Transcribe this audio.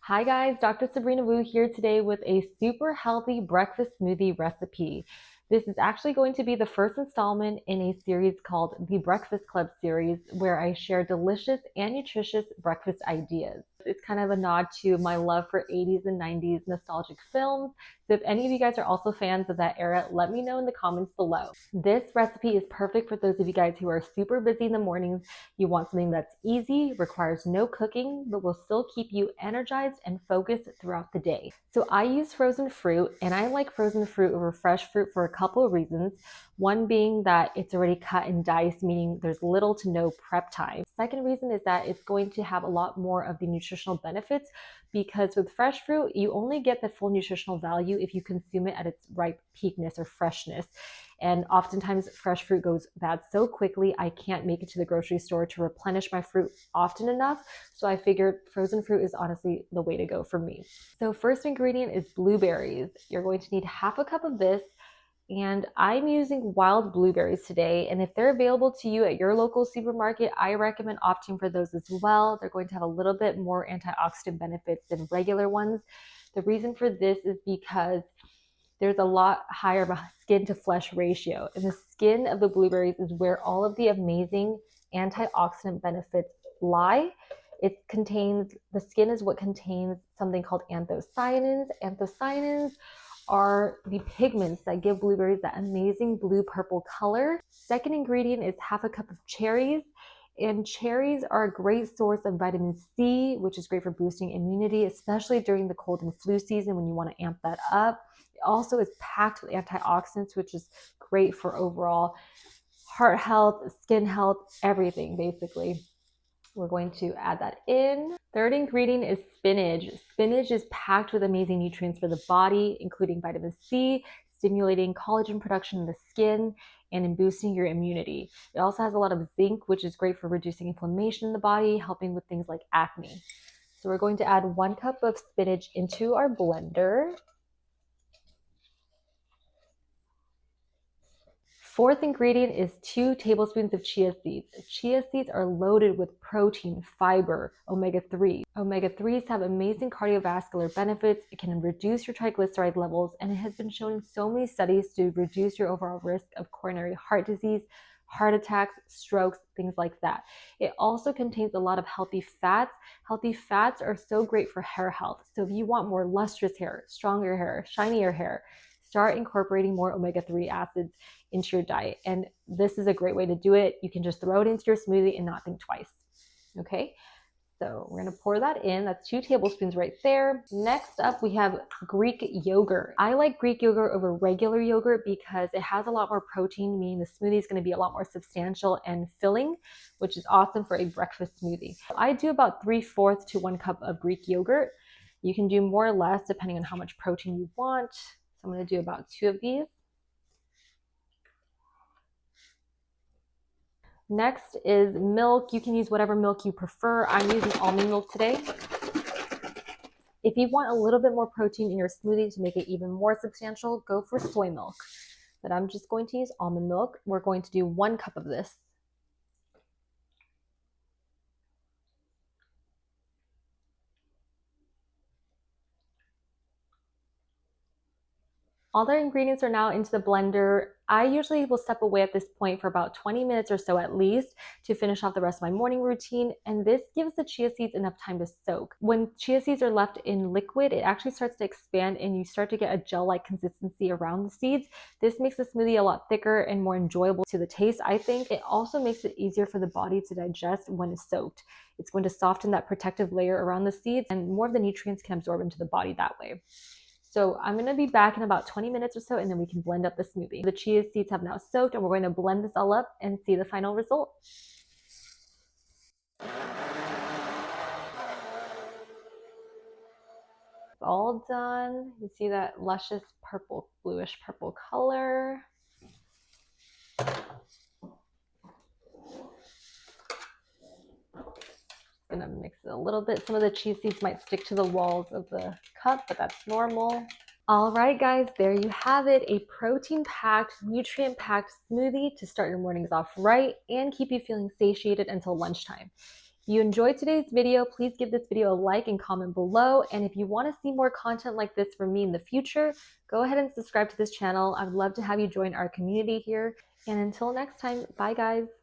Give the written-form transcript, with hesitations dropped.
Hi guys, Dr. Sabrina Wu here today with a super healthy breakfast smoothie recipe. This is actually going to be the first installment in a series called the Breakfast Club series where I share delicious and nutritious breakfast ideas. It's kind of a nod to my love for 80s and 90s nostalgic films. So if any of you guys are also fans of that era, let me know in the comments below. This recipe is perfect for those of you guys who are super busy in the mornings. You want something that's easy, requires no cooking, but will still keep you energized and focused throughout the day. So I use frozen fruit, and I like frozen fruit over fresh fruit for a couple of reasons. One being that it's already cut and diced, meaning there's little to no prep time. Second reason is that it's going to have a lot more of the nutritional benefits, because with fresh fruit, you only get the full nutritional value if you consume it at its ripe peakness or freshness. And oftentimes fresh fruit goes bad so quickly, I can't make it to the grocery store to replenish my fruit often enough. So I figured frozen fruit is honestly the way to go for me. So first ingredient is blueberries. You're going to need half a cup of this. And I'm using wild blueberries today. And if they're available to you at your local supermarket, I recommend opting for those as well. They're going to have a little bit more antioxidant benefits than regular ones. The reason for this is because there's a lot higher of a skin to flesh ratio. And the skin of the blueberries is where all of the amazing antioxidant benefits lie. The skin is what contains something called anthocyanins. Anthocyanins are the pigments that give blueberries that amazing blue-purple color. Second ingredient is half a cup of cherries. And cherries are a great source of vitamin C, which is great for boosting immunity, especially during the cold and flu season when you want to amp that up. It also is packed with antioxidants, which is great for overall heart health, skin health, everything basically. We're going to add that in. Third ingredient is spinach. Spinach is packed with amazing nutrients for the body, including vitamin C, stimulating collagen production in the skin, and in boosting your immunity. It also has a lot of zinc, which is great for reducing inflammation in the body, helping with things like acne. So we're going to add 1 cup of spinach into our blender. Fourth ingredient is 2 tablespoons of chia seeds. Chia seeds are loaded with protein, fiber, omega-3. Omega-3s have amazing cardiovascular benefits. It can reduce your triglyceride levels, and it has been shown in so many studies to reduce your overall risk of coronary heart disease, heart attacks, strokes, things like that. It also contains a lot of healthy fats. Healthy fats are so great for hair health. So if you want more lustrous hair, stronger hair, shinier hair, start incorporating more omega-3 acids into your diet. And this is a great way to do it. You can just throw it into your smoothie and not think twice. Okay, so we're gonna pour that in. That's 2 tablespoons right there. Next up, we have Greek yogurt. I like Greek yogurt over regular yogurt because it has a lot more protein, meaning the smoothie is gonna be a lot more substantial and filling, which is awesome for a breakfast smoothie. I do about 3/4 to 1 cup of Greek yogurt. You can do more or less depending on how much protein you want. So I'm gonna do about 2 of these. Next is milk. You can use whatever milk you prefer. I'm using almond milk today. If you want a little bit more protein in your smoothie to make it even more substantial, go for soy milk. But I'm just going to use almond milk. We're going to do 1 cup of this. All the ingredients are now into the blender. I usually will step away at this point for about 20 minutes or so at least to finish off the rest of my morning routine, and this gives the chia seeds enough time to soak. When chia seeds are left in liquid, it actually starts to expand and you start to get a gel-like consistency around the seeds. This makes the smoothie a lot thicker and more enjoyable to the taste, I think. It also makes it easier for the body to digest when it's soaked. It's going to soften that protective layer around the seeds, and more of the nutrients can absorb into the body that way. So I'm going to be back in about 20 minutes or so, and then we can blend up the smoothie. The chia seeds have now soaked, and we're going to blend this all up and see the final result. It's all done. You see that luscious purple, bluish purple color. Gonna mix it a little bit. Some of the chia seeds might stick to the walls of the cup, but that's normal. All right, guys, there you have it. A protein-packed, nutrient-packed smoothie to start your mornings off right and keep you feeling satiated until lunchtime. you enjoyed today's video, please give this video a like and comment below. And if you want to see more content like this from me in the future, go ahead and subscribe to this channel. I would love to have you join our community here. And until next time, bye guys.